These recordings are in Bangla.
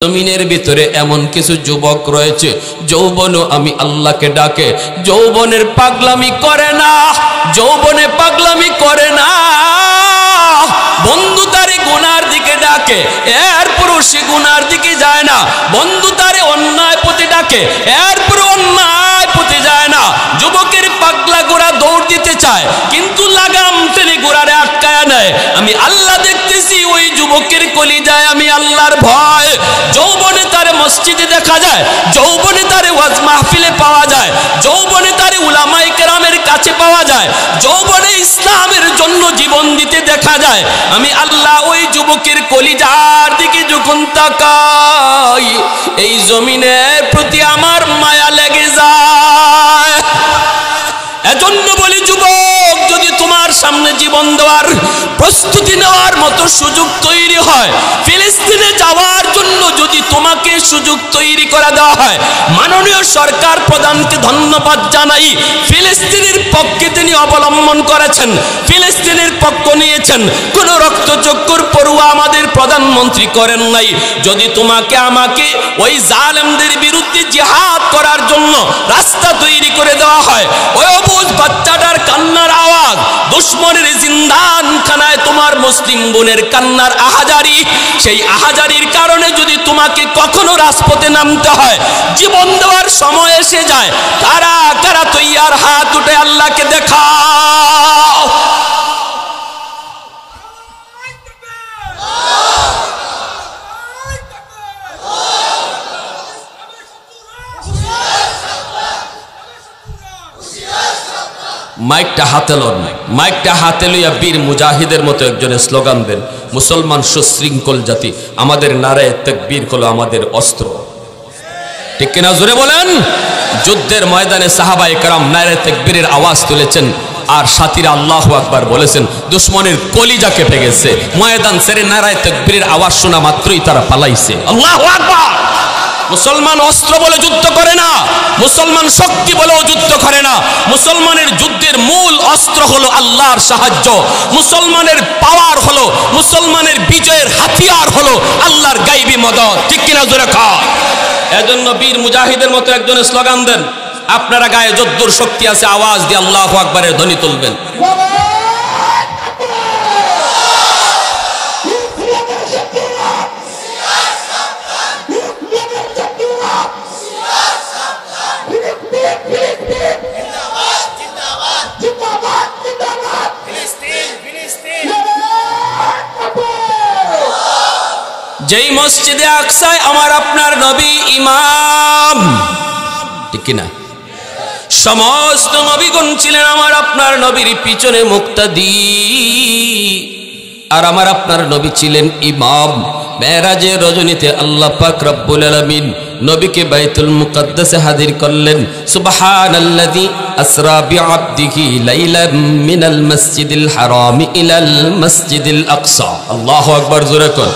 জমিনের ভিতরে এমন কিছু যুবক রয়েছে যৌবনও আমি আল্লাহকে ডাকে, যৌবনের পাগলামি করে না, যৌবনে পাগলামি করে না, বন্ধু তারে গুনার দিকে ডাকে এরপরও সে গুনার দিকে যায় না, বন্ধু তারে অন্যায় পথে ডাকে এরপরও অন্যায় পথে যায় না। যুবকের পাগলা গোড়া দৌড় দিতে চায় কিন্তু লাগাম টেনে গোড়ারে আটকায় নেয়। আমি আল্লাহ দেখতেছি ওই যুবকের কলিজায় আমি আল্লাহর ভয়। যৌবনে তারে মসজিদে দেখা যায়, যৌবনে তারে ওয়াজ মাহফিলে পাওয়া যায়, যৌবনে তারে উলামায়ে কেরামের কাছে পাওয়া যায়, যৌবনে ইসলামের জন্য জীবন দিতে দেখা যায়। আমি আল্লাহ ওই যুবকের কলিজার দিকে যখন তাকাই এই জমিনের প্রতি আমার মায়া লেগে যায়। এজন্য বলি যুবক, যদি তোমার সামনে জীবন দেওয়ার প্রস্তুতি নেওয়ার মতো সুযোগ তৈরি হয়, ফিলিস্তিনে যাওয়ার জন্য যদি তোমাকে সুযোগ তৈরি করে দেওয়া হয়, মাননীয় সরকার প্রধানকে ধন্যবাদ জানাই। ফিলিস্তিনের পক্ষে তিনি অবলম্বন করেছেন, ফিলিস্তিনের পক্ষ নিয়েছেন, কোনো রক্তচক্ষুর পড়ুয়া আমাদের প্রধানমন্ত্রী করেন নাই। যদি তোমাকে আমাকে ওই জালেমদের বিরুদ্ধে জিহাদ করার জন্য রাস্তা তৈরি করে দেওয়া হয়, ওই অবুঝ বাচ্চাটার কান্নার আওয়াজ, দুশ্মনের জিন্দানখানায় তোমার মুসলিম বোনের কান্নার আহাজারি, সেই আহাজারির কারণে যদি তোমাকে কখনো রাজপথে নামতে হয়, জীবন দেওয়ার সময় এসে যায়, কারা কারা তৈয়ার হাত উঠে আল্লাহকে দেখাও। মাইকটা হাতে লন, মাইকটা হাতে লইয়া বীর মুজাহিদের মতো একজনের স্লোগান দেন, মুসলমান সুশৃঙ্খল জাতি, আমাদের নারায়ে তাকবীর হলো আমাদের অস্ত্র। ঠিক কিনা জোরে বলেন। যুদ্ধের ময়দানে সাহাবায়ে কেরাম নারায়ে তাকবীরের আওয়াজ তুলেছেন আর সাথীরা আল্লাহু আকবার বলেছেন, দুশমনের কলিজা কেঁপে গেছে। ময়দান ছেড়ে নারায়ে তাকবীরের আওয়াজ শোনা মাত্রই তারা পালাইছে। আল্লাহু আকবার। মুসলমান অস্ত্র বলে যুদ্ধ করে না, মুসলমান শক্তি বলেও যুদ্ধ করে না। মুসলমানের যুদ্ধের মূল অস্ত্র হলো আল্লাহর সাহায্য, মুসলমানের পাওয়ার হলো, মুসলমানের বিজয়ের হাতিয়ার হলো আল্লাহর গায়বী মদদ। ঠিক কিনা জোরে কও। এজন্য বীর মুজাহিদের মতো একজনের স্লোগান দেন, আপনারা গায়ে যদ্দুর শক্তি আছে আওয়াজ দিয়ে আল্লাহু আকবারের ধ্বনি তুলবেন। যেই মসজিদে আকসায় আমার আপনার নবী ইমাম, ঠিক কিনা, সমস্ত নবীগণ ছিলেন আমার আপনার নবীর পিছনে মুক্তাদি, আর আমার আপনার নবী ছিলেন ইমাম। মেরাজের রজনীতে আল্লাহ পাক রব্বুল আলামিন নবীকে বাইতুল মুকদ্দাসে হাজির করলেন। সুবহানাল্লাযী আসরা বিআবদিহি লাইলাম মিনাল মাসজিদিল হারাম ইলাল মাসজিদিল আকসা। আল্লাহু আকবার জোরে কোন।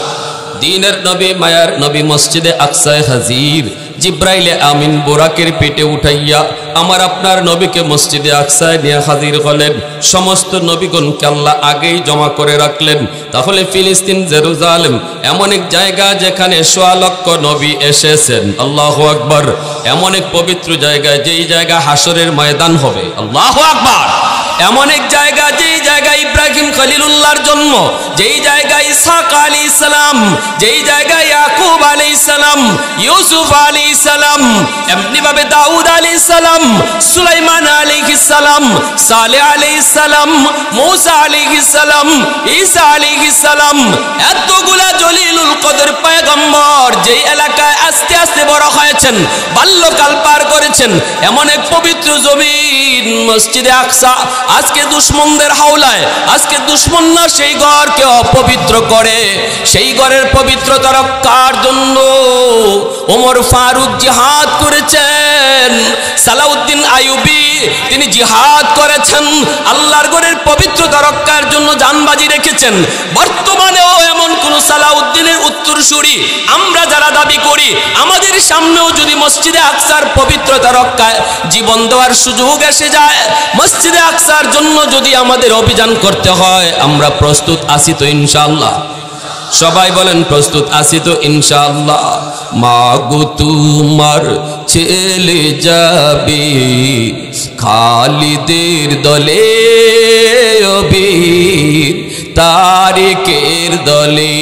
দিনের নবী মায়ার নবী মসজিদে আকসায় হাজির। জিব্রাইলে আমিন বোরাকের পেটে উঠাইয়া আমার আপনার নবীকে মসজিদে আকসায় নিয়ে হাজির হলেন। সমস্ত নবীগণকে আল্লাহ আগেই জমা করে রাখলেন। তাহলে ফিলিস্তিন জেরুজালেম এমন এক জায়গা যেখানে ১০০ লক্ষ নবী এসেছেন। আল্লাহু আকবার। এমন এক পবিত্র জায়গায় যেই জায়গা হাসরের ময়দান হবে। আল্লাহু আকবার। এমন এক জায়গা যেই জায়গায় ইব্রাহিম খলিলুল্লাহর জন্ম, যেই জায়গায় ইসহাক আলাইহিস সালাম, যেই জায়গায় ইয়াকুব আলাইহিস সালাম, ইউসুফ আলাইহিস সালাম, এমনি ভাবে দাউদ আলাইহিস সালাম, সুলাইমান আলাইহিস সালাম, সালেহ আলাইহিস সালাম, মূসা আলাইহিস সালাম, ঈসা আলাইহিস সালাম, এতগুলা জলিলুল কদর পয়গম্বর যেই এলাকায় আস্তে আস্তে বড় হয়েছেন, বাল্যকাল পার করেছেন, এমন এক পবিত্র জমিন মসজিদে আকসা আজকে দুশমনদের হাওলায়, আজকে দুশমনরা সেই ঘরকে অপবিত্র করে। সেই ঘরের পবিত্রতা রক্ষার জন্য ওমর ফারুক জিহাদ করেছেন, সালাউদ্দিন আইয়ুবী তিনি জিহাদ করেছেন, আল্লাহর ঘরের পবিত্রতা রক্ষার জন্য জানবাজি রেখেছেন। বর্তমানেও এমন কোন সালাউদ্দিনের উত্তরসূরি আমরা যারা দাবি করি, আমাদের সামনেও যদি মসজিদে আকসার পবিত্রতা রক্ষায় জীবন দেওয়ার সুযোগ এসে যায়, মসজিদে আকসার জন্য যদি আমাদের অভিযান করতে হয়, আমরা প্রস্তুত আছি তো ইনশাআল্লাহ। সবাই বলেন প্রস্তুত আছি তো ইনশাআল্লাহ। মা গো তোমার ছেলে যাবে খালিদের দলে বীর তারিকের দলে।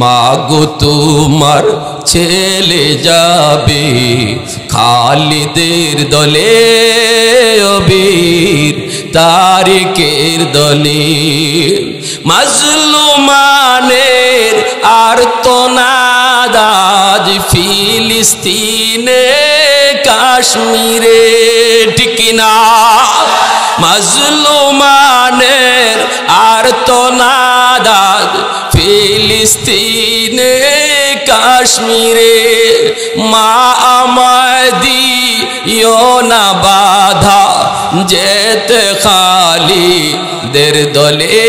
মা গো তোমার ছেলে যাবে খালিদের দলে বীর তারিকের দলে। মাজলুমানের আর্তনাদ আজ ফিলিস্তিনে কাশ্মীরে, ঠিক না? মাজলুমানের আর্তনাদ আজ ফিলিস্তিনে কাশ্মীরে। মা আমায় দিও না বাধা যেতে খালিদের দলে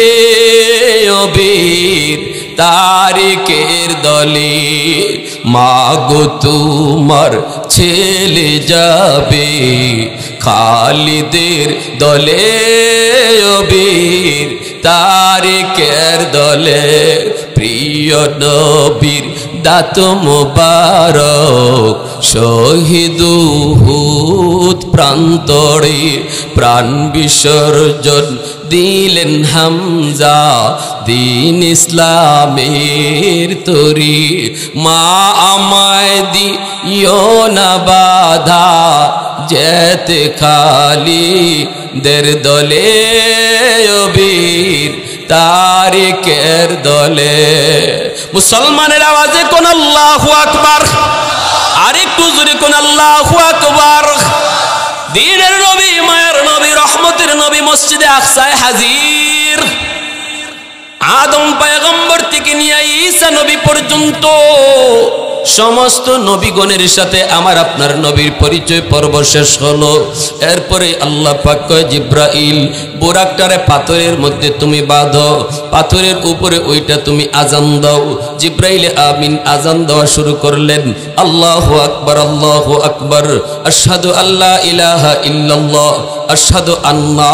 বীর তারিকের দলে। মা গো তোমার ছেলে যাবে খালিদের দলে বীর তারিকের দলে। প্রিয় নবীর দাত মোবারক শহীদ উহুদ প্রান্তরে প্রাণ বিসর্জন দিলেন হামজা দিন ইসলামের তরি। মা আমায় দিও না বাধা যেতে খালিদের দলে বীর তারিকের দলে। মুসলমানের আওয়াজে কোন আল্লাহু আকবার, আরেকটু জোরে কোন আল্লাহু আকবার। দ্বীনের নবী, মায়ের নবী, রহমতের নবী মসজিদে আকসায় হাজির। আদম পয়গম্বর থেকে নিয়ে ঈসা নবী পর্যন্ত সমস্ত নবীগণের সাথে আমার আপনার নবীর পরিচয় পর্ব শেষ হলো। এরপরে আল্লাহ পাক কয় জিব্রাইল বোরাকটারে পাথরের মধ্যে তুমি বাঁধো, পাথরের উপরে ওইটা তুমি আজান দাও। জিব্রাইলে আমিন আজান দেওয়া শুরু করলেন। আল্লাহু আকবার, আল্লাহু আকবার, আশহাদু আল্লা ইলাহা ইল্লাল্লাহ, আশহাদু আন্না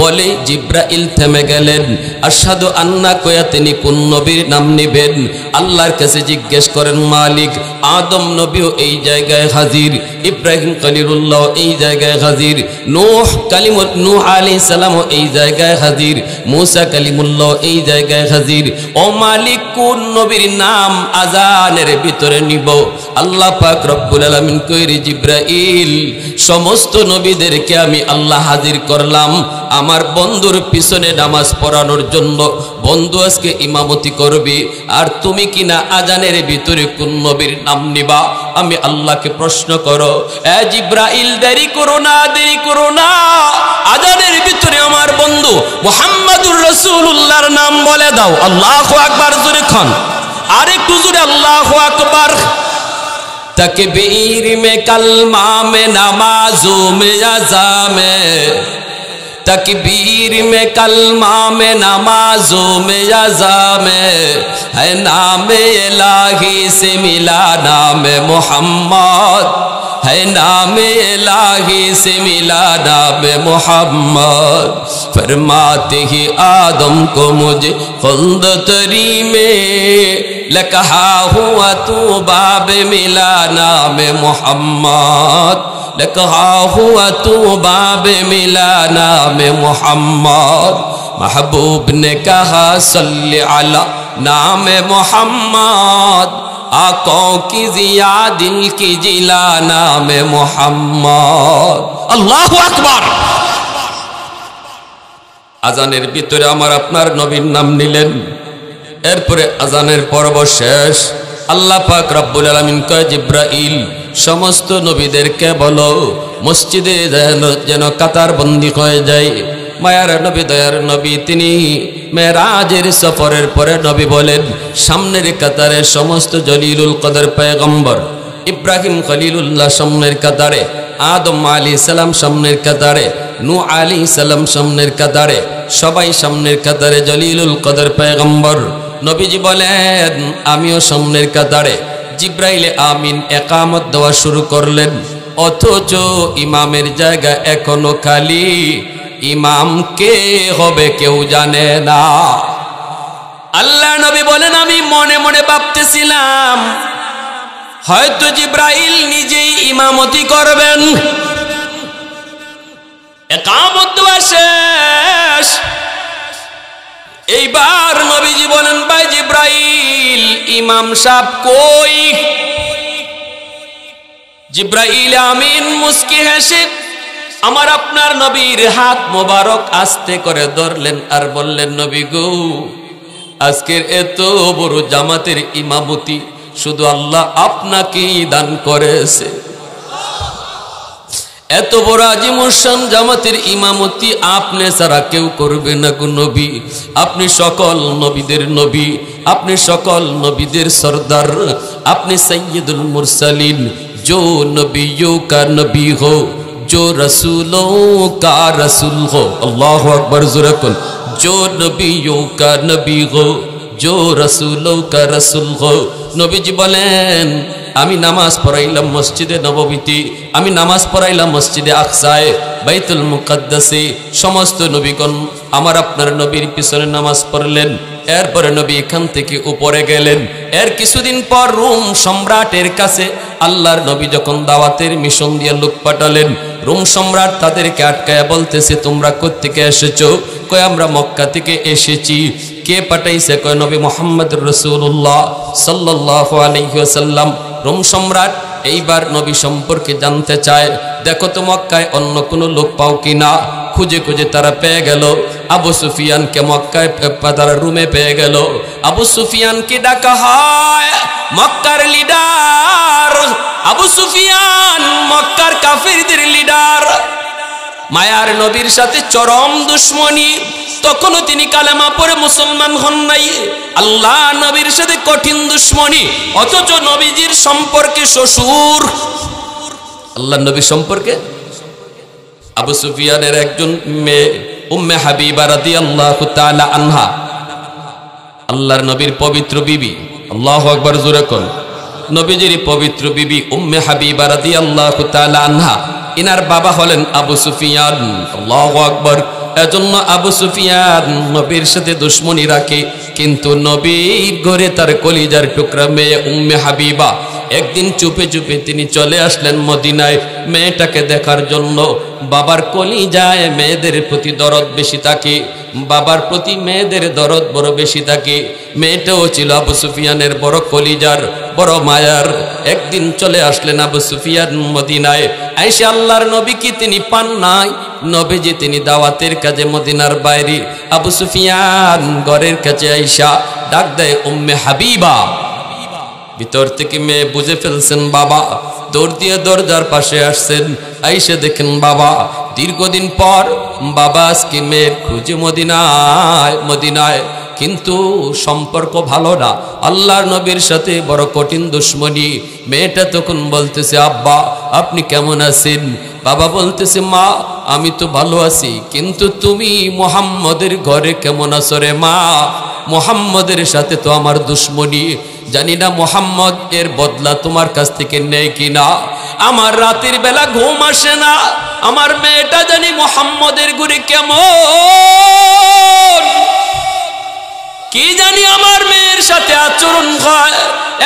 বলে জিব্রাইল থেমে গেলেন। আশহাদু আন্না কয়া তিনি কোন নবীর নাম নেবেন? আল্লাহর কাছে জিজ্ঞেস করেন মালিক। আদম নবীও এই জায়গায় হাজির, ইব্রাহিম খলিলুল্লাহ এই জায়গায় হাজির, নূহ আলাইহিস সালাম এই জায়গায় হাজির, মূসা কালিমুল্লাহ এই জায়গায় হাজির। ও মালিক কোন নবীর নাম আজানের ভিতরে নিব? আল্লাহ পাক রব্বুল আলামিন কইরে জিব্রাইল সমস্ত নবীদেরকে আমি আল্লাহ হাজির করলাম আমার বন্ধুর পিছনে নামাজ পড়ানোর জন্য। বন্ধু আজকে ইমামতি করবি, আর তুমি কিনা আজানের ভিতরে কোন নবীর নাম নিবা? আমি আল্লাহকে প্রশ্ন করো, এ জিব্রাইল দেরি করো না, দেরি করো না, আজানের ভিতরে আমার বন্ধু মুহাম্মাদুর রাসূলুল্লাহর নাম বলে দাও। আল্লাহু আকবার জোরে খান, আরেকটু জোরে আল্লাহু আকবার। तकबीर में कलमा में नमाजों में अज़ा में, तकबीर में कलमा में नमाजों में अज़ा में है नाम इलाही से मिला नाम मोहम्मद, है नाम इलाही से मिला नाम मोहम्मद। फरमाते ही आदम को मुझे खुल्द तरी में लकहा हुआ तू बाब मिला नाम मोहम्मद, लकहा हुआ तू बाब मिला नाम मोहम्मद। महबूब ने कहा सल्ले अला नाम मोहम्मद, आकों की जिया दिल की जिला नाम मोहम्मद। अल्लाहु अकबर। আজানের ভিতরে আমার আপনার নবীর নাম নিলেন। এরপরে আজানের পর্ব শেষ। আল্লাহ পাক রব্বুল আলামিন কয় জিব্রাইল সমস্ত নবীদেরকে বলো মসজিদে যেন কাতার বন্দী হয়ে যায়। মায়ার নবী, দয়ার নবী, তিনি মেরাজের সফরের পরে নবী বলেন সামনের কাতারে সমস্ত জলিলুল কদর পয়গম্বর, ইব্রাহিম খলিলুল্লাহ সামনের কাতারে, আদম আলাইহিস সালাম সামনের কাতারে, নূহ আলাইহিস সালাম সামনের কাতারে, সবাই সামনের কাতারে জলিলুল কদর পয়গম্বর। নবীজি বলেন আমিও সামনের কাতারে। জিব্রাইলে আমিন একামত দেওয়া শুরু করলেন, অথচ ইমামের জায়গা এখনো খালি। ইমাম কে হবে কেউ জানে না। আল্লাহ নবী বলেন আমি মনে মনে ভাবতেছিলাম হয়তো জিব্রাইল নিজেই ইমামতি করবেন। ইকামত দেওয়া শেষ। এইবার নবীজি বলেন ভাই জিব্রাইল ইমাম সাহেব কই? জিব্রাইল আমিন মুস্কি হেসে আমার আপনার নবীর হাত মোবারক আস্তে করে ধরলেন আর বললেন নবী গো, আজকের এত বড় জামাতের ইমামতি শুধু আল্লাহ আপনাকেই দান করেছে। এত বড় আজিমুশান জামাতের ইমামতি আপনি ছাড়া কেউ করবে না গো নবী। আপনি সকল নবীদের নবী, আপনি সকল নবীদের সরদার, আপনি সৈয়দুল মুরসালিন। जो नबियों का नबी हो, जो रसूलों का रसूल हो। अल्लाह अकबर ज़ुरकुल। जो नबियों का नबी हो, जो रसूलों का रसूल हो। নবীজি বলেন আমি নামাজ পড়াইলাম মসজিদে নববীতে, আমি নামাজ পড়াইলাম মসজিদে আকসায়, বাইতুল মুকাদ্দাসে। সমস্ত নবীগণ আমার আপনার নবীর পিছনে নামাজ পড়লেন। এরপরে নবী এখান থেকে উপরে গেলেন। এর কিছুদিন পর রোম সম্রাটের কাছে আল্লাহর নবী যখন দাওয়াতের মিশন দিয়ে লোক পাঠালেন, রোম সম্রাট তাদেরকে আটকায়া বলতেছে তোমরা কোত্থেকে এসেছো? কয় আমরা মক্কা থেকে এসেছি। কে পাঠাইছে? কয় নবী মুহাম্মদুর রাসূলুল্লাহ সাল্লাল্লাহু আলাইহি ওয়াসাল্লাম। রোম সম্রাট এইবার নবী সম্পর্কে জানতে চায়, দেখো তো মক্কায় অন্য কোনো লোক পাও কিনা। খুঁজে খুঁজে তারা পেয়ে গেল আবু সুফিয়ানকে, মক্কায় তারা রুমে পেয়ে গেল। আবু সুফিয়ানকে ডাকা হয়, মক্কার লিডার আবু সুফিয়ান, মক্কার কাফিরদের লিডার। মায়ার নবীর সাথে চরম দুশ্মনী, তখনও তিনি কালেমা পড়ে মুসলমান হন নাই। আল্লাহ নবীর সাথে কঠিন দুশ্মনী, অথচ নবীজির সম্পর্কে শ্বশুর। আল্লাহ নবী সম্পর্কে আবু সুফিয়ানের একজন মেয়ে উম্মে হাবিবা রাদিয়াল্লাহু তাআলা আনহা, আল্লাহর নবীর পবিত্র বিবি। আল্লাহু আকবার জোরে কোন। নবীজির পবিত্র বিবি উম্মে হাবিবা রাদিয়াল্লাহু তাআলা আনহা, ইনার বাবা হলেন আবু সুফিয়ান। আল্লাহু আকবার। এজন্য আবু সুফিয়ান নবীর সাথে দুশ্মনী রাখে, কিন্তু নবীর ঘরে তার কলিজার টুকরা মেয়ে উম্মে হাবিবা একদিন চুপে চুপে তিনি চলে আসলেন মদিনায় মেয়েটাকে দেখার জন্য। বাবার কলিজায় মেয়েদের প্রতি দরদ বেশি থাকে, বাবার প্রতি মেয়েদের দরদ বড় বেশি থাকে। মেয়েটাও ছিল আবু সুফিয়ানের বড় কলিজার, বড় মায়ার। একদিন চলে আসলেন আবু সুফিয়ান মদিনায়। আয়েশা আল্লাহর নবী কি তিনি পান নাই? নবীজি তিনি দাওয়াতের কাজে মদিনার বাইরে। আবু সুফিয়ান ঘরের কাছে আয়েশা ডাক দেয় উম্মে হাবিবা। ভিতর থেকে মেয়ে বুঝে ফেলছেন বাবা, দৌড় দিয়ে দরজার পাশে আসছেন। আইসে দেখেন বাবা, দীর্ঘদিন পর বাবা আজকে মেয়ের খুঁজে মদিনায়, কিন্তু সম্পর্ক ভালো না, আল্লাহর নবীর সাথে বড় কঠিন দুশ্মনী। মেয়েটা তখন বলতেছে আব্বা আপনি কেমন আছেন? বাবা বলতেছে মা আমি তো ভালো আছি, কিন্তু তুমি মুহাম্মদের ঘরে কেমন আছো রে মা? মুহাম্মদের সাথে তো আমার দুশ্মনী, জানি না মুহাম্মদ এর বদলা তোমার কাছ থেকে নেয় কিনা। আমার রাতের বেলা ঘুম আসে না, আমার মেয়েটা জানি মুহাম্মদের ঘরে কেমন, কি জানি আমার মেয়ের সাথে আচরণ হয়।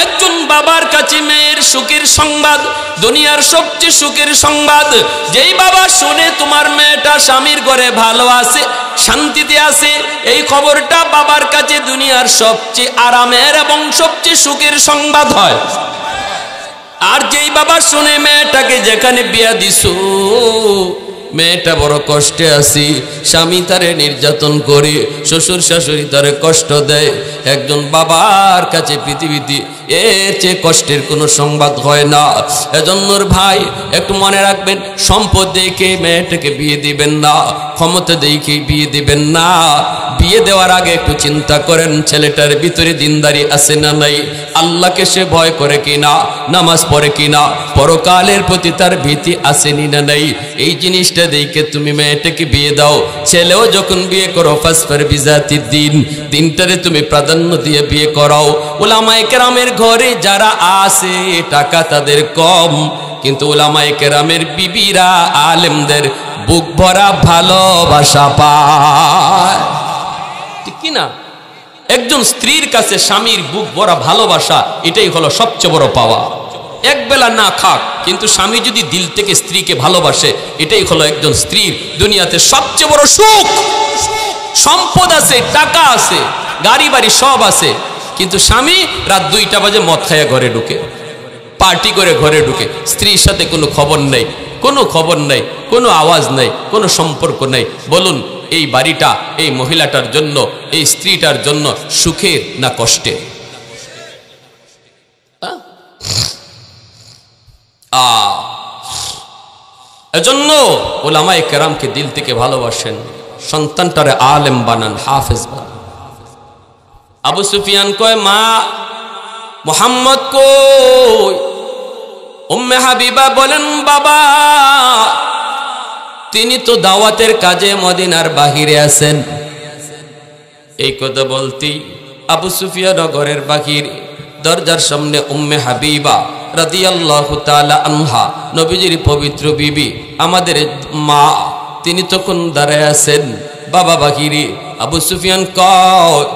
একজন বাবার কাছে মেয়ের সুখের সংবাদ, দুনিয়ার সবচেয়ে সুখের সংবাদ, যেই বাবা শুনে তোমার মেয়েটা স্বামীর ঘরে ভালো আছে, শান্তিতে আছে, এই খবরটা বাবার কাছে দুনিয়ার সবচেয়ে আরামের এবং সবচেয়ে সুখের সংবাদ হয়। আর যেই বাবা শুনে মেয়েটাকে যেখানে বিয়া দিছো মেয়েটা বড় কষ্টে আছি, স্বামী তারে নির্যাতন করে, শ্বশুর শাশুড়ি তারে কষ্ট দেয়, একজন বাবার কাছে পৃথিবীতে এর চেয়ে কষ্টের কোনো সংবাদ হয় না। এজন্য ভাই একটু মনে রাখবেন, সম্পদ দেখে মেয়েটাকে বিয়ে দিবেন না, ক্ষমতা দেখে বিয়ে দিবেন না। বিয়ে দেওয়ার আগে একটু চিন্তা করেন ছেলেটার ভিতরে দিনদারি আছে না নাই, আল্লাহকে সে ভয় করে কিনা, নামাজ পড়ে কিনা, পরকালের প্রতি তার ভীতি আসেনি না নাই। এই জিনিসটা দেখে তুমি মেয়েটাকে বিয়ে দাও। ছেলেও যখন বিয়ে করো ফাসফার বিজাতির দিন, দিনটারে তুমি প্রাধান্য দিয়ে বিয়ে করাও। উলামায়ে কেরামের ঘরে যারা আছে টাকা তাদের কম, কিন্তু উলামায়ে কেরামের বিবিরা আলেমদের বুক ভরা ভালোবাসা পায়, ঠিক কিনা? একজন স্ত্রীর কাছে স্বামীর বুক ভরা ভালোবাসা, এটাই হলো সবচেয়ে বড় পাওয়া। এক বেলা না খাক, কিন্তু স্বামী যদি দিল থেকে স্ত্রীকে ভালোবাসে, এটাই হলো একজন স্ত্রীর দুনিয়াতে সবচেয়ে বড় সুখ। সম্পদ আছে, টাকা আছে, গাড়ি বাড়ি সব আছে, কিন্তু স্বামী রাত 2টা বাজে মদ খাইয়া ঘরে ঢুকে, পার্টি করে ঘরে ঢুকে, স্ত্রীর সাথে কোনো খবর নেই, কোনো খবর নেই, কোনো আওয়াজ নেই, কোনো সম্পর্ক নেই। বলুন এই বাড়িটা এই মহিলাটার জন্য, এই স্ত্রীটার জন্য সুখের না কষ্টের? এজন্য ওলামায়ে কেরামকে দিল থেকে ভালোবাসেন, সন্তানটারে আলেম বানান, হাফেজ বানান। আবু সুফিয়ান কয়, মা মুহাম্মদ কই? উম্মে হাবিবা বলেন, বাবা তিনি তো দাওয়াতের কাজে মদিনার বাহিরে আছেন। এই কথা বলতেই আবু সুফিয়ান ঘরের বাহির দরজার সামনে উম্মে হাবিবা রাদিয়াল্লাহু তাআলা আনহা, নবীজির পবিত্র বিবি, আমাদের মা, তিনি তখন দাঁড়ায় আছেন। বাবা বাহিরে। আবু সুফিয়ান কয়,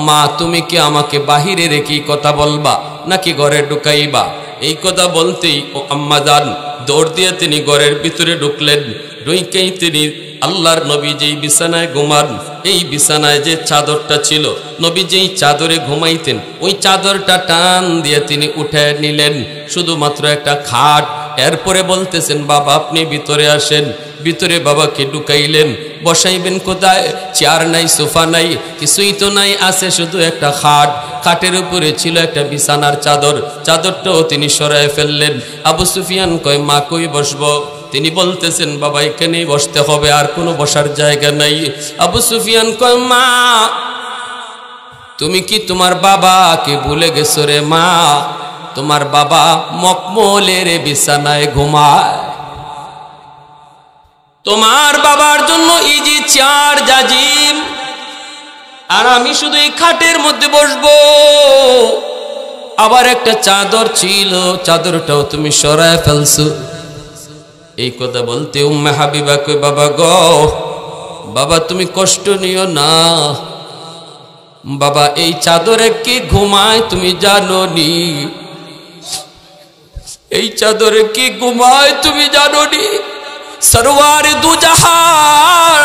মা তুমি কি আমাকে বাহিরে রেখে কথা বলবা নাকি ঘরে ঢুকাইবা? এই কথা বলতেই ও আম্মা জান দৌড় দিয়ে তিনি ঘরের ভিতরে ঢুকলেন। ঢুকেই তিনি আল্লাহর নবী যেই বিছানায় ঘুমান, এই বিছানায় যে চাদরটা ছিল, নবী যেই চাদরে ঘুমাইতেন, ওই চাদরটা টান দিয়ে তিনি উঠে নিলেন, শুধুমাত্র একটা খাট। এরপরে বলতেছেন, বাবা আপনি ভিতরে আসেন। ভিতরে বাবাকে ঢুকাইলেন। বসাইবেন কোথায়? চেয়ার নাই, সোফা নাই, কিছুই তো নাই, আছে শুধু একটা খাট। খাটের উপরে ছিল একটা বিছানার চাদর, চাদরটাও তিনি সরায় ফেললেন। আবু সুফিয়ান কয়, মা কই বসবো? তিনি বলতেছেন, বাবা এখানেই বসতে হবে, আর কোনো বসার জায়গা নাই। আবু সুফিয়ান কয়, মা তুমি কি তোমার বাবাকে ভুলে গেছো রে মা? তোমার বাবা মকমলের বিছানায় ঘুমায়, তোমার বাবার জন্য ইজি চেয়ার জাজিম, আর আমি শুধু এই খাটের মধ্যে বসবো। আবার একটা চাদর ছিল, চাদরটাও তুমি সরায় ফেলছো। এই কথা বলতে উম্মে হাবিবা কই, বাবা গো, বাবা তুমি কষ্ট নিও না, বাবা এই চাদরে কি ঘুমায় তুমি জানো নি? এই চাদরে কি ঘুমায় তুমি জানো নি? সরওয়ার দু জাহান,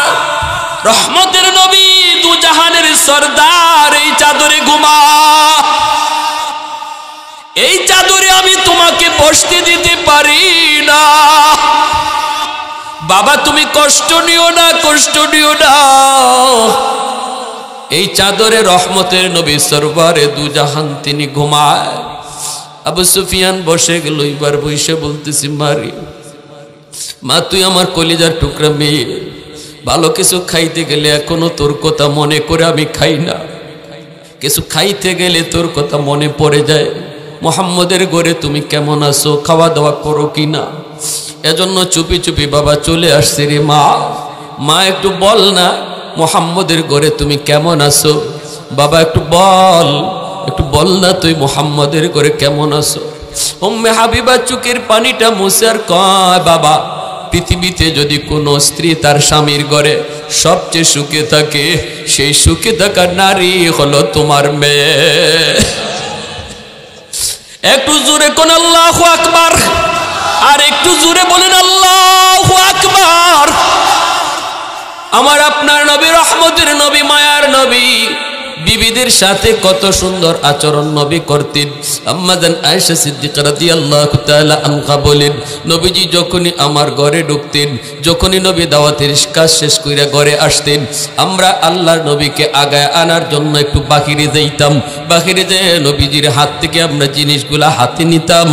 রহমতের নবী, দু জাহানের সরদার এই চাদরে ঘুমায়। এই চাদরে আমি তোমাকে বসতে দিতে পারি না। বাবা তুমি কষ্ট নিও না, কষ্ট নিও না। এই চাদরে রহমতের নবী সরওয়ারে দু জাহান তিনি ঘুমায়। আবু সুফিয়ান বসে গেল। এবার বসে বলতেছি, মারি মা তুই আমার কলিজার টুকরা মেয়ে, ভালো কিছু খাইতে গেলে এখনো তোর কথা মনে করে আমি খাই না। কিছু খাইতে গেলে তোর কথা মনে পড়ে যায়। মুহাম্মদের ঘরে তুমি কেমন আছো, খাওয়া দাওয়া করো কিনা? এজন্য চুপি চুপি বাবা চলে আসছে রে মা। মা একটু বল না মুহাম্মদের ঘরে তুমি কেমন আছো? বাবা একটু বল না তুই মুহাম্মদের ঘরে কেমন আছো? উম্মে হাবিবা চোখের পানিটা মুছে আর কয়, বাবা পৃথিবীতে যদি কোনো স্ত্রী তার স্বামীর ঘরে সবচেয়ে সুখে থাকে, সেই সুখে থাকা নারী হলো তোমার মেয়ে। একটু জোরে কোন আল্লাহু আকবার, আর একটু জোরে বলেন আল্লাহু আকবার। আমার আপনার নবী, রহমতের নবী, মায়ার নবী, বিবিদের সাথে কত সুন্দর আচরণ নবী করতেন। আম্মা জান আয়েশা সিদ্দিকা রাদিয়াল্লাহু তাআলা আনহা বলেন, নবীজি যখনই আমার ঘরে ঢুকতেন, যখনই নবী দাওয়াতের কাজ শেষ কইরা ঘরে আসতেন, আমরা আল্লাহর নবীকে আগায় আনার জন্য একটু বাহিরে যাইতাম। বাহিরে যেয়ে নবীজির হাত থেকে আমরা জিনিসগুলা হাতে নিতাম।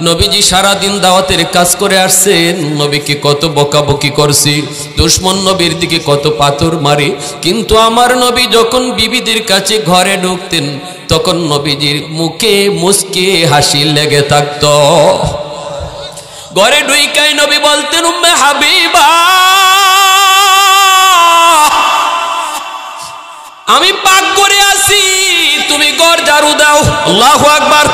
নবীজি সারাদিন দাওয়াতের কাজ করে আসছেন, নবীকে কত বকাবকি করছি, দুশমন নবীর দিকে কত পাথর মারে, কিন্তু আমার নবী যখন বিবিদের কাছে ঘরে ঢুকতেন, তখন নবীজির মুখে মুস্কি হাসি লেগে থাকতো। ঘরে ঢুকাই নবী বলতেন, উম্মে হাবিবা আমি পাক করে আছি, তুমি ঘর ঝাড়ু দাও। আল্লাহু আকবার।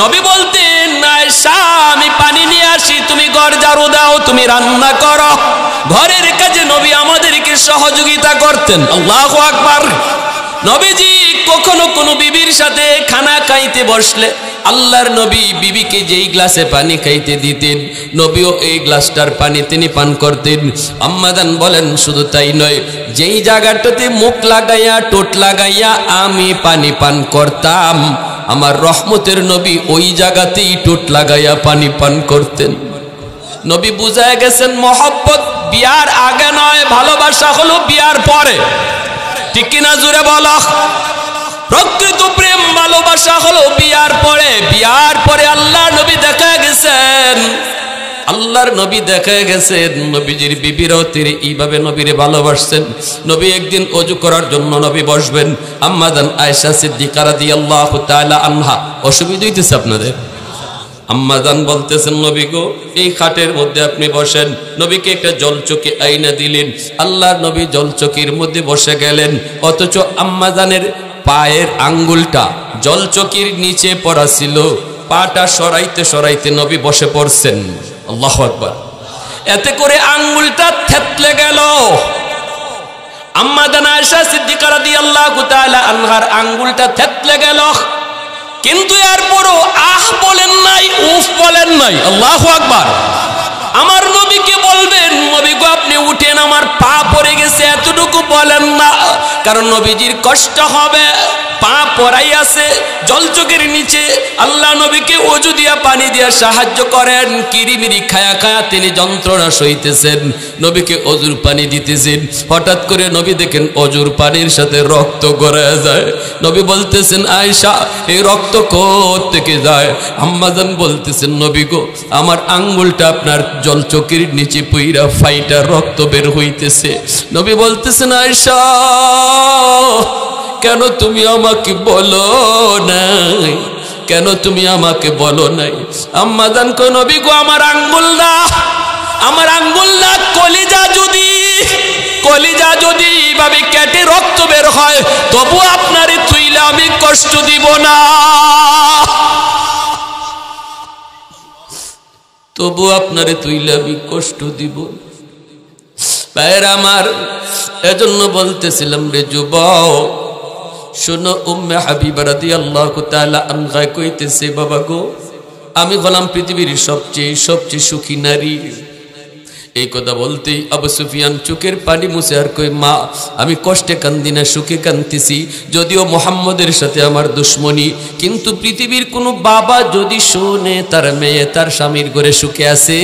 নবী বলতেন, আয়েশা আমি পানি নিয়ে আসি, তুমি ঘর ঝাড়ু দাও, তুমি রান্না করো। ঘরের কাজে নবী আমাদেরকে সহযোগিতা করতেন। আল্লাহু আকবার। নবীজি কখনো কোনো বিবির সাথে খানা খাইতে বসলে আল্লাহর নবী বিবিকে যেই গ্লাসে পানি খাইতে দিতেন নবীও এই গ্লাসটার পানি তিনি পান করতেন। আম্মা জান বলেন শুধু তাই নয়, যেই জায়গাটাতে মুখ লাগাইয়া ঠোঁট লাগাইয়া আমি পানি পান করতাম আমার রহমতের নবী ওই জায়গাতেই ঠোঁট লাগাইয়া পানি পান করতেন। নবী বুঝায় গেছেন মহব্বত বিয়ার আগে নয়, ভালোবাসা হলো বিয়ার পরে। ঠিক কিনা জুড়ে বলো? প্রকৃত প্রেম ভালোবাসা হলো বিয়ার পরে। বিয়ার পরে আল্লাহ নবী দেখা গেছেন, আল্লাহর নবী দেখা গেছেন নবীজির বিবিরাও তিনি এইভাবে নবীরে ভালোবাসছেন। নবী একদিন ওযু করার জন্য নবী বসবেন, আম্মা জান আয়েশা সিদ্দিকা রাদিয়াল্লাহু তাআলা আনহা অসুবিধা হইতেছে আপনাদের? আম্মা জান বলতেছেন নবী গো এই খাটের মধ্যে আপনি বসেন। নবীকে একটা জলচকি আইনা দিলেন, আল্লাহর নবী জলচকির মধ্যে বসে গেলেন, অথচ আম্মা জানের পায়ের আঙ্গুলটা জলচকির নিচে পড়া ছিল। পাটা সরাইতে সরাইতে নবী বসে পড়ছেন। আল্লাহু আকবার। এতে করে আঙ্গুলটা থেতলে গেল। আম্মা জান আয়েশা সিদ্দিকা রাদিয়াল্লাহু তাআলা আনহার আঙ্গুলটা থেতলে গেল, কিন্তু এরপরও আহ বলেন নাই, উফ বলেন নাই। আল্লাহু আকবার। আমার নবীকে বলবেন নবী গো আপনি উঠেন আমার পা পড়ে গেছে এতটুকু বলেন না, কারণ নবীজির কষ্ট হবে। পা পড়াই আছে জলচকের নিচে, আল্লাহ নবীকে ওযু দিয়া পানি দিয়া সাহায্য করেন। কিরিমিরি খায়া খায়া তিনি যন্ত্রণা সইতেছেন, নবীকে ওযুর পানি দিতেছেন। হঠাৎ করে নবী দেখেন ওযুর পানির সাথে রক্ত গড়ায় যায়। নবী বলতেছেন আয়েশা এই রক্ত কোথা থেকে যায়? আম্মা জান বলতেছেন নবী গো আমার আঙ্গুলটা আপনার জলচকের নিচে পইরা ফাইটা রক্ত বের হইতেছে। নবী বলতেছেন আয়েশা কেন তুমি আমাকে বলো নাই, কেন তুমি আমাকে বলো নাই? আম্মা জান কয় নবী গো আমার আঙ্গুল না, আমার আঙ্গুল না, কলিজা যদি এইভাবে কেটে রক্ত বের হয় তবু আপনারে তুইলে আমি কষ্ট দিব না, তবু আপনারে তুইলে আমি কষ্ট দিব। ভাইয়ের আমার, এজন্য বলতেছিলাম রে যুবক শোনো, উম্মে হাবিবা রাদিয়াল্লাহু তাআলা আনহা কইতেছে বাবা গো আমি হলাম পৃথিবীর সবচেয়ে সুখী নারী। এই কথা বলতেই আবু সুফিয়ান চোখের পানি মুছে আর কই মা আমি কষ্টে কান্দি না, সুখে কান্দিছি। যদিও মুহাম্মদের সাথে আমার দুশ্মনী, কিন্তু পৃথিবীর কোনো বাবা যদি শোনে তার মেয়ে তার স্বামীর ঘরে সুখে আছে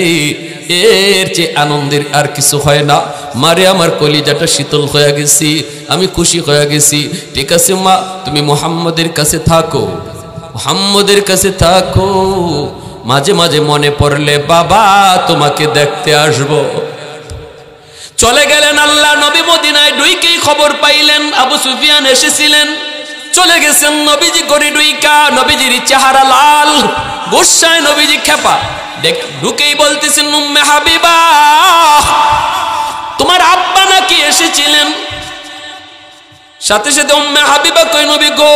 এর চেয়ে আনন্দের আর কিছু হয় না। মারে আমার কলিজাটা শীতল হয়ে গেছি, আমি খুশি হয়ে গেছি। ঠিক আছে মা তুমি মুহাম্মদের কাছে থাকো, মুহাম্মদের কাছে থাকো, মাঝে মাঝে মনে পড়লে বাবা তোমাকে দেখতে আসব। চলে গেলেন আল্লাহ নবী। মদিনায় ঢুইকেই খবর পাইলেন আবু সুফিয়ান এসেছিলেন, চলে গেছেন নবীজি করে ঢুইকা। নবীজির চেহারা লাল, গোসায় নবীজি খেপা। ঢুকেই বলতেছেন উম্মে হাবিবা তোমার আব্বা নাকি এসেছিলেন? সাথে সাথে উম্মে হাবিবা কই নবী গো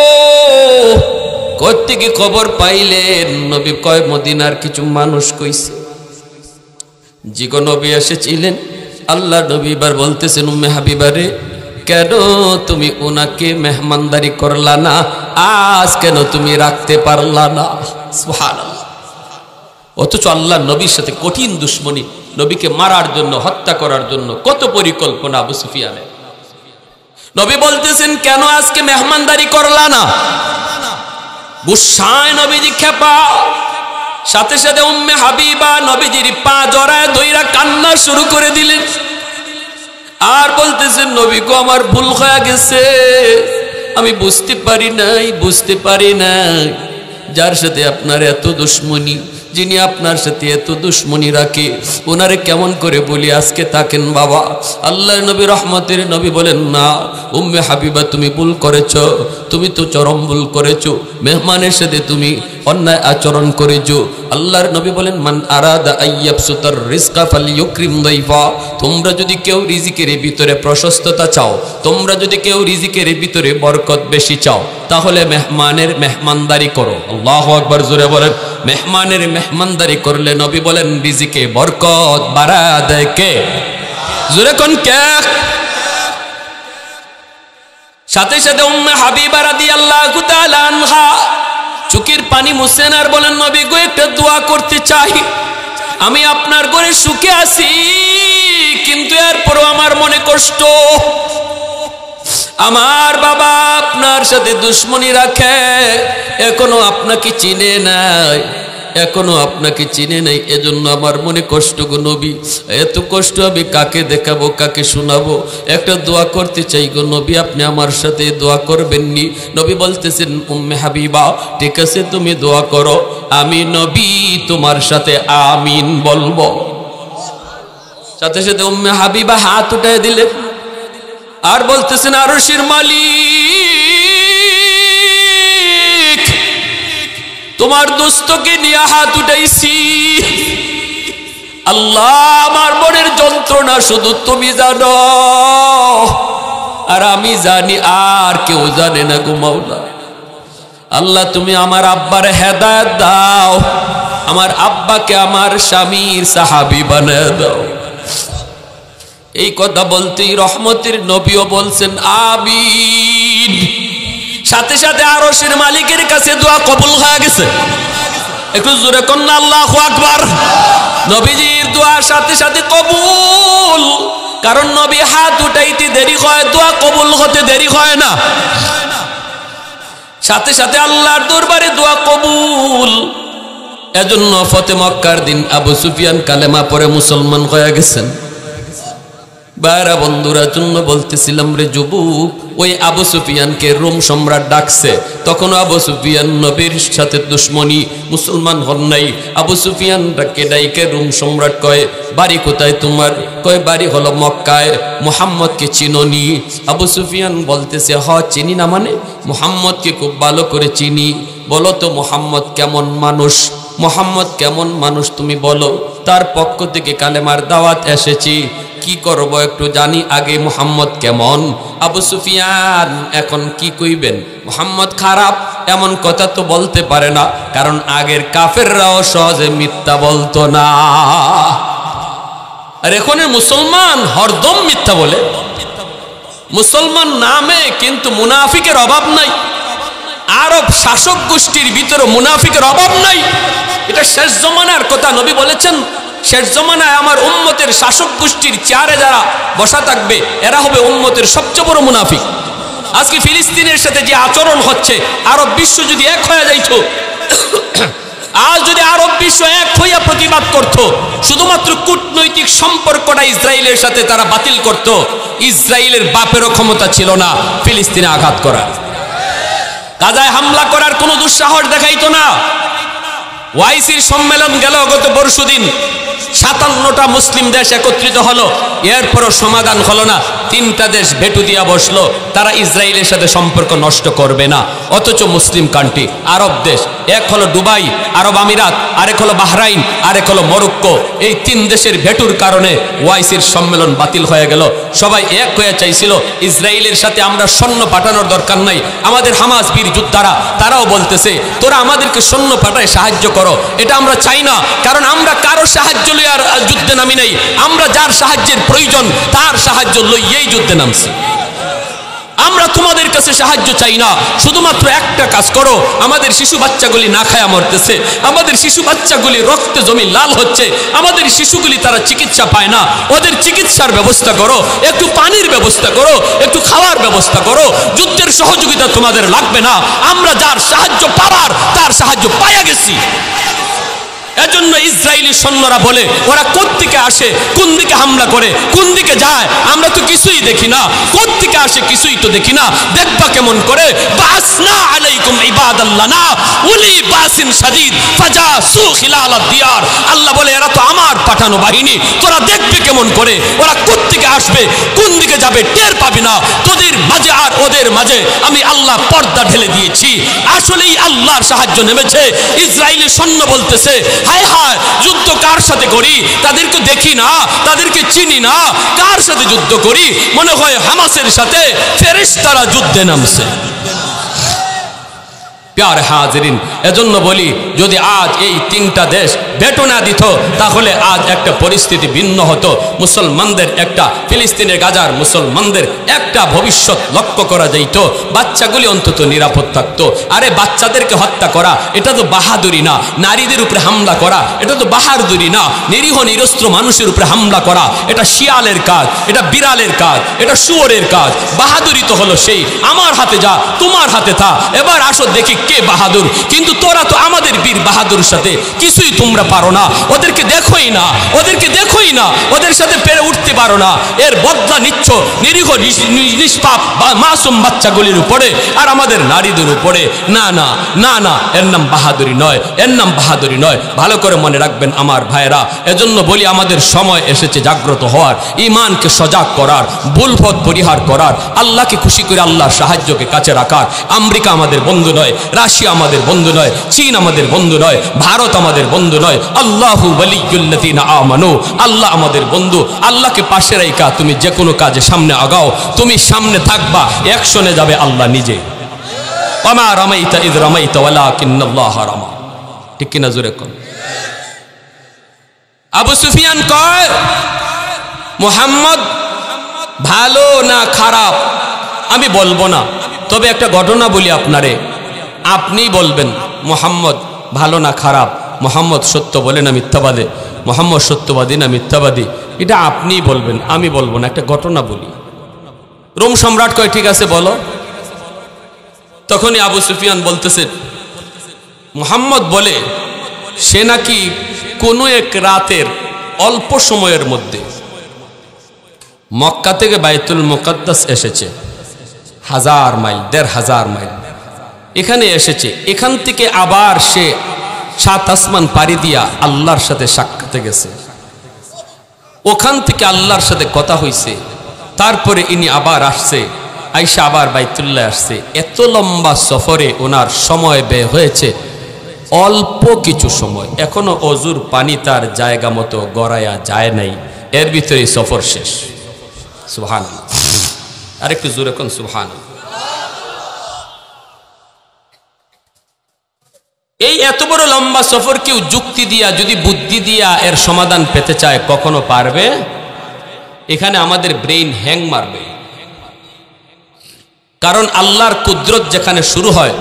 কোত্থেকে খবর পাইলেন? নবী কয় মদিনার কিছু মানুষ কইছে। জি গো নবী এসেছিলেন। আল্লাহ নবী এবার বলতেছেন উম্মে হাবিবা রে কেন তুমি ওনাকে মেহমানদারি করলা না? আজ কেন তুমি রাখতে পারলা না? সুবহানাল্লাহ। অথচ আল্লাহ নবীর সাথে কঠিন দুশ্মনী, নবীকে মারার জন্য হত্যা করার জন্য কত পরিকল্পনা আবু সুফিয়ানের। নবী বলতেছেন কেন আজকে মেহমানদারি করলা না? গুসায় নবীজি খেপা। সাথে সাথে উম্মে হাবিবা নবীজির পা জড়ায় ধইরা কান্না শুরু করে দিলেন আর বলতেছেন নবী গো আমার ভুল হয়ে গেছে, আমি বুঝতে পারি নাই যার সাথে আপনার এত দুশ্মনী, যিনি আপনার সাথে এত দুশ্মনী রাখে ওনারে কেমন করে বলি আজকে থাকেন বাবা। আল্লাহর নবী রহমতের নবী বলেন না উম্মে হাবিবা তুমি ভুল করেছ, তুমি তো চরম ভুল করেছো, মেহমানের সাথে তুমি অন্যায় আচরণ করেছো। আল্লাহর নবী বলেন মান আরাদা আইয়াবসুতার রিজকা ফালিয়ুকরিম দাইফা, তোমরা যদি কেউ রিজিকের ভিতরে প্রশস্ততা চাও, তোমরা যদি কেউ রিজিকের ভিতরে বরকত বেশি চাও তাহলে মেহমানের মেহমানদারি করো। আল্লাহু আকবার জোরে বলেন। মেহমানের মেহমানদারি করলে নবী বলেন রিজিকে বরকত বাড়ায় দেয় কে? জোরে কোন কে? সাথে সাথে উম্মে হাবিবা রাদিয়াল্লাহু তাআলা আনহা চোখের পানি মুছেন আর বলেন, নবী গো একটা দোয়া করতে চাই। আমি আপনার ঘরে সুখে আছি, কিন্তু এরপরও আমার মনে কষ্ট। আমার বাবা আপনার সাথে দুশ্মনী রাখে, এখনো আপনাকে চিনে নাই, এখনো আপনাকে চিনে নাই, এজন্য আমার মনে কষ্ট গো নবী। এত কষ্ট আমি কাকে দেখাবো, কাকে শোনাবো? একটা দোয়া করতে চাই গো নবী, আপনি আমার সাথে দোয়া করবেননি? নবী বলতেছেন, উম্মে হাবিবা ঠিক আছে তুমি দোয়া করো, আমি নবী তোমার সাথে আমিন বলবো। সাথে সাথে উম্মে হাবিবা হাত উঠায় দিলেন আর বলতেছেন, আরশের মালিক তোমার দোস্তকে নিয়ে হাত উঠাইছি। আল্লাহ আমার মনের যন্ত্রণা শুধু তুমি জানো, আর আমি জানি, আর কেউ জানে না গো মাওলা। আল্লাহ তুমি আমার আব্বার হেদায়েত দাও, আমার আব্বাকে আমার স্বামীর সাহাবী বানায় দাও। এই কথা বলতেই রহমতের নবীও বলছেন আমিন। সাথে সাথে আরশের মালিকের কাছে দোয়া কবুল হয়ে গেছে। একটু জোরে কন্যা আল্লাহু আকবার। নবীজির দোয়ার সাথে সাথে কবুল, কারণ নবী হাত উঠাইতে দেরি হয়, দোয়া কবুল হতে দেরি হয় না। সাথে সাথে আল্লাহর দরবারে দোয়া কবুল। এজন্য ফতে মক্কার দিন আবু সুফিয়ান কালেমা পড়ে মুসলমান হয়ে গেছেন। বাইরা বন্ধুরা জন্য বলতেছিলাম রে যুবক, ওই আবু সুফিয়ানকে রোম সম্রাট ডাকছে, তখন আবু সুফিয়ান নবীর সাথে দুশ্মনী, মুসলমান হন নাই। আবু সুফিয়ান ডাকে রোম সম্রাট কয়, বাড়ি কোথায় তোমার? কয় বাড়ি হলো মক্কায়। মুহাম্মদকে চিনোনি? আবু সুফিয়ান বলতেছে, হ চিনি না মানে? মুহাম্মদকে খুব ভালো করে চিনি। বলো তো মুহাম্মদ কেমন মানুষ? মুহাম্মদ কেমন মানুষ তুমি বলো। তার পক্ষ থেকে কালেমার দাওয়াত এসেছি, কি করব একটু জানি আগে মুহাম্মদ কেমন। আবু সুফিয়ান এখন কি কইবেন? মুহাম্মদ খারাপ এমন কথা তো বলতে পারে না, কারণ আগের কাফেররাও সহজে মিথ্যা বলতো না। আর এখনের মুসলমান হরদম মিথ্যা বলে। মুসলমান নামে কিন্তু মুনাফিকের অভাব নাই। আরব শাসক গোষ্ঠীর ভিতরে মুনাফিকের অভাব নাই। এটা শেষ জমানার কথা। নবী বলেছেন, শেষ জমানায় আমার উম্মতের শাসক গোষ্ঠীর চেয়ারে যারা বসা থাকবে, এরা হবে উম্মতের সবচেয়ে বড় মুনাফিক। আজকে ফিলিস্তিনের সাথে যে আচরণ হচ্ছে, আরব বিশ্ব যদি এক হয়ে যাইতো, আজ যদি আরব বিশ্ব এক হইয়া প্রতিবাদ করত, শুধুমাত্র কূটনৈতিক সম্পর্কটা ইসরায়েলের সাথে তারা বাতিল করত, ইসরায়েলের বাপেরও ক্ষমতা ছিল না ফিলিস্তিনে আঘাত করার, গাজায় হামলা করার কোনো দুঃসাহস দেখাইতো না। ওয়াইসির সম্মেলন গেল গত পরশুদিন, 57টা মুসলিম দেশ একত্রিত হলো, এরপরও সমাধান হলো না। 3টা দেশ ভেটু দিয়া বসলো, তারা ইসরায়েলের সাথে সম্পর্ক নষ্ট করবে না। অথচ মুসলিম কান্ট্রি, আরব দেশ, এক হলো দুবাই আরব আমিরাত, আরেক হলো বাহরাইন, আরেক হলো মরক্কো। এই 3 দেশের ভেটুর কারণে ওয়াইসির সম্মেলন বাতিল হয়ে গেল। সবাই এক হয়ে চাইছিল ইসরায়েলের সাথে আমরা সৈন্য পাঠানোর দরকার নাই। আমাদের হামাস বীর যোদ্ধারা তারাও বলতেছে, তোরা আমাদেরকে সৈন্য পাঠায় সাহায্য করো। এটা আমরা চাই না, কারণ আমরা কারো সাহায্য লইয়ার যুদ্ধে নামি নাই। আমরা যার সাহায্যের প্রয়োজন তার সাহায্য লইয়েই যুদ্ধে নামছি। আমরা তোমাদের কাছে সাহায্য চাই না। শুধুমাত্র একটা কাজ করো, আমাদের শিশু বাচ্চাগুলি না খায়া মরতেছে, আমাদের শিশু বাচ্চাগুলি রক্তে জমি লাল হচ্ছে, আমাদের শিশুগুলি তারা চিকিৎসা পায় না, ওদের চিকিৎসার ব্যবস্থা করো, একটু পানির ব্যবস্থা করো, একটু খাওয়ার ব্যবস্থা করো। যুদ্ধের সহযোগিতা তোমাদের লাগবে না, আমরা যার সাহায্য পাওয়ার তার সাহায্য পাইয়া গেছি। এজন্য ইসরায়েলি সৈন্যরা বলে, ওরা কোত্থেকে আসে, কোন দিকে হামলা করে, কোন দিকে যায়, আমরা তো কিছুই দেখি না। কোত্থেকে আসে কিছুই তো দেখি না, দেখবা কেমন করে? বাসনা আলাইকুম ইবাদাল্লানা উলি বাসিন শাদীদ ফাজাসু খিলাল দিয়ার। আল্লাহ বলে, এরা তো আমার পাঠানো বাহিনী, তোরা দেখবে কেমন করে ওরা কোত্থেকে আসবে, কোন দিকে যাবে, টের পাবি না। তোদের মাঝে আর ওদের মাঝে আমি আল্লাহ পর্দা ঢেলে দিয়েছি। আসলেই আল্লাহর সাহায্য নেমেছে। ইসরায়েলি সৈন্য বলতেছে, হায় হায়, যুদ্ধ কার সাথে করি, তাদেরকে দেখি না, তাদেরকে চিনি না, কার সাথে যুদ্ধ করি? মনে হয় হামাসের সাথে ফেরেশতারা যুদ্ধে নামছে। প্যারে হাজিরিন, এজন্য বলি, যদি আজ এই 3টা দেশ ভেটো না দিত, তাহলে আজ একটা পরিস্থিতি ভিন্ন হতো। মুসলমানদের একটা, ফিলিস্তিনের গাজার মুসলমানদের একটা ভবিষ্যৎ লক্ষ্য করা যেত, বাচ্চাগুলি অন্তত নিরাপদ থাকতো। আরে বাচ্চাদেরকে হত্যা করা এটা তো বাহাদুরি না, নারীদের উপরে হামলা করা এটা তো বাহাদুরি না, নিরীহ নিরস্ত্র মানুষের উপরে হামলা করা এটা শিয়ালের কাজ, এটা বিড়ালের কাজ, এটা শুয়োরের কাজ। বাহাদুরি তো হলো সেই আমার হাতে যা তোমার হাতে থা, এবার আসো দেখি কে বাহাদুর। কিন্তু তোরা তো আমাদের বীর বাহাদুর সাথে কিছুই তোমরা পারো না, ওদেরকে দেখোই না, ওদেরকে দেখোই না, ওদের সাথে পেরে উঠতে পারো না। এর বদলা নিচ্ছ নিরীহ নিষ্পাপ মাসুম বাচ্চাগুলির উপরে আর আমাদের নারীদের উপরে। না না না না, এর নাম বাহাদুরি নয়, এর নাম বাহাদুরি নয়। ভালো করে মনে রাখবেন আমার ভাইরা। এজন্য বলি আমাদের সময় এসেছে জাগ্রত হওয়ার, ঈমানকে সজাগ করার, ভুল পথ পরিহার করার, আল্লাহকে খুশি করে আল্লাহর সাহায্যকে কাছে রাখার। আমেরিকা আমাদের বন্ধু নয়, রাশিয়া আমাদের বন্ধু নয়, চীন আমাদের বন্ধু নয়, ভারত আমাদের বন্ধু নয়। আল্লাহু ওয়ালিয়্যুল্লাযীনা আমানু, আল্লাহ আমাদের বন্ধু। আল্লাহকে পাশে রাখা তুমি যে কোনো কাজে সামনে আগাও, তুমি সামনে থাকবা, অ্যাকশনে যাবে আল্লাহ নিজে। ওয়ামা রামাইতা ইয রামাইতা ওয়ালাকিন্নাল্লাহ রামা। ঠিক কিনা জোরে কোন? আবু সুফিয়ান কয় মুহাম্মদ ভালো না খারাপ আমি বলবো না, তবে একটা ঘটনা বলি আপনারে, আপনি বলবেন মুহাম্মদ ভালো না খারাপ, মুহাম্মদ সত্য বলে না মিথ্যাবাদী, মুহাম্মদ সত্যবাদী না মিথ্যাবাদী, এটা আপনি বলবেন, আমি বলবো না। একটা ঘটনা বলি। রোম সম্রাট কয় ঠিক আছে বলো। তখনই আবু সুফিয়ান বলতেছে মুহাম্মদ বলে সে নাকি কোনো এক রাতের অল্প সময়ের মধ্যে মক্কা থেকে বাইতুল মুকাদ্দাস এসেছে, 1000 মাইল 1500 মাইল এখানে এসেছে। এখান থেকে আবার সে 7 আসমান পাড়ি দিয়া আল্লাহর সাথে সাক্ষাতে গেছে, ওখান থেকে আল্লাহর সাথে কথা হইছে, তারপরে ইনি আবার আসছে, আইসা আবার বাইতুল্লাহ আসছে। এত লম্বা সফরে ওনার সময় ব্যয় হয়েছে অল্প কিছু সময়, এখনো অজুর পানি তার জায়গা মতো গড়ায়া যায় নাই, এর ভিতরে সফর শেষ। সুবহানাল্লাহ, আরেকটু জোরে কোন সুবহানাল্লাহ। এই এত বড় লম্বা সফর কেউ যুক্তি দিয়া যদি বুদ্ধি দিয়া এর সমাধান পেতে চায় কখনো পারবে? এখানে আমাদের ব্রেইন হ্যাং মারবে, কারণ আল্লাহর কুদরত যেখানে শুরু হয়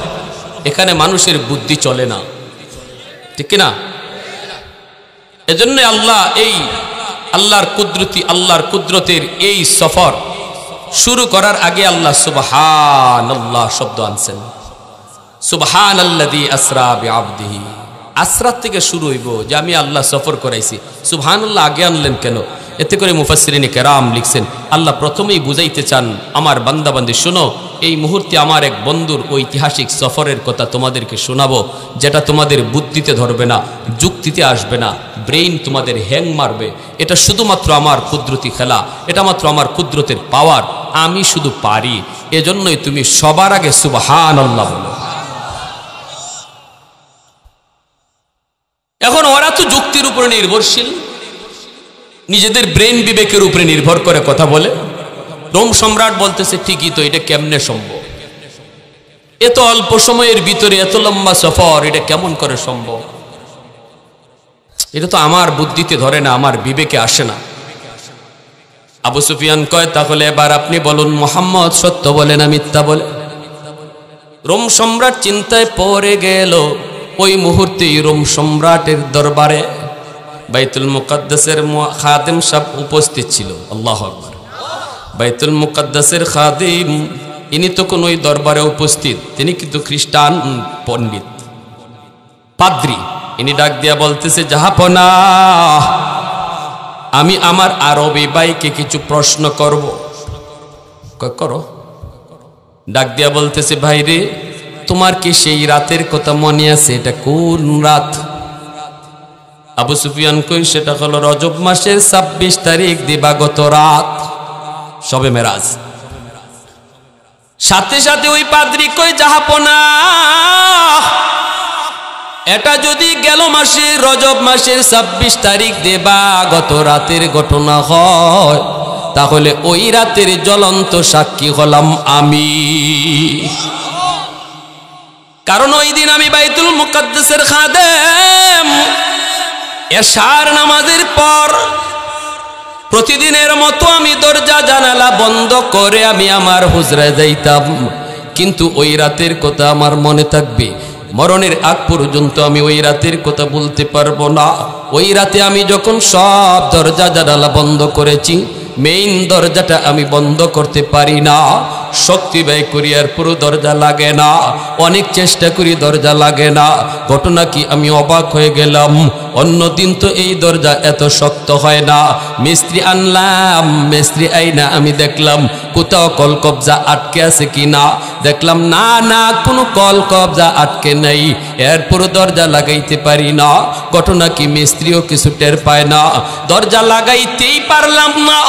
এখানে মানুষের বুদ্ধি চলে না, ঠিক না? এজন্য আল্লাহ এই আল্লাহর কুদরতের এই সফর শুরু করার আগে আল্লাহ সুবহানাল্লাহ শব্দ আনছেন। সুবহানাল্লাযী আসরা বিআবদিহি, আসরাত থেকে শুরু হইব যে আমি আল্লাহ সফর করাইছি। সুবহানাল্লাহ আগে আনলেন কেন? এতে করে মুফাসসিরিনে কেরাম লিখছেন আল্লাহ প্রথমেই বুঝাইতে চান আমার বান্দাবান্দি শোনো, এই মুহূর্তে আমার এক বন্ধুর ঐতিহাসিক সফরের কথা তোমাদেরকে শোনাবো, যেটা তোমাদের বুদ্ধিতে ধরবে না, যুক্তিতে আসবে না, ব্রেইন তোমাদের হ্যাং মারবে। এটা শুধুমাত্র আমার কুদরতি খেলা, এটা মাত্র আমার কুদরতের পাওয়ার, আমি শুধু পারি। এজন্যই তুমি সবার আগে সুবহানাল্লাহ বলো। এখন ওরা তো যুক্তির উপরে নির্ভরশীল, নিজেদের ব্রেন বিবেকের উপরে নির্ভর করে কথা বলে। রোম সম্রাট বলতেছে ঠিকই তো, এটা কেমনে সম্ভব? এত অল্প সময়ের ভিতরে এত লম্বা সফর, এটা কেমন করে সম্ভব? এটা তো আমার বুদ্ধিতে ধরে না, আমার বিবেকে আসে না। আবু সুফিয়ান কয় তাহলে এবার আপনি বলুন মুহাম্মদ সত্য বলে না মিথ্যা বলে? রোম সম্রাট চিন্তায় পড়ে গেল। ওই মুহূর্তেই রোম সম্রাটের দরবারে বাইতুল মুকাদ্দাসের খাদেম সাহেব উপস্থিত ছিল। আল্লাহু আকবার। বাইতুল মুকাদ্দাসের খাদিম ইনি তখন ওই দরবারে উপস্থিত, তিনি কিন্তু খ্রিস্টান পণ্ডিত পাদ্রী। ইনি ডাক দিয়া বলতেছে জাহাপনা, আমি আমার আরবি ভাইকে কিছু প্রশ্ন করব। করো। ডাক দিয়া বলতেছে ভাই রে, তোমার কি সেই রাতের কথা মনে আছে? এটা কোন রাত? আবু সুফিয়ান কই সেটা হলো রজব মাসের 26 তারিখ দিবাগত রাত, শবে মেরাজ। সাথে সাথে ওই পাদ্রী কই জাহাপনা, এটা যদি গেল মাসে রজব মাসের 26 তারিখ দিবাগত রাতের ঘটনা হয়, তাহলে ওই রাতের জ্বলন্ত সাক্ষী হলাম আমি। কারণ ওই দিন আমি বাইতুল মুকাদ্দাসের খাদেম, এশার নামাজের পর প্রতিদিনের মতো আমি দরজা জানালা বন্ধ করে আমি আমার হুজরায় যাইতাম, কিন্তু ওই রাতের কথা আমার মনে থাকবে। মরণের আগ পর্যন্ত আমি ওই রাতের কথা বলতে পারবো না। ওই রাতে আমি যখন সব দরজা জানালা বন্ধ করেছি, মেইন দরজাটা আমি বন্ধ করতে পারি না, শক্তি ব্যয় করি আর পুরো দরজা লাগে না, অনেক চেষ্টা করি দরজা লাগে না। ঘটনা কি, আমি অবাক হয়ে গেলাম। অন্যদিন তো এই দরজা এত শক্ত হয় না। মিস্ত্রি আনলাম, মিস্ত্রি আইনা আমি দেখলাম কোথাও কল কবজা আটকে আছে কি না, দেখলাম না না কোনো কল কবজা আটকে নেই, এরপর দরজা লাগাইতে পারি না। ঘটনা কি, মিস্ত্রিও কিছু টের পায় না, দরজা লাগাইতেই পারলাম না,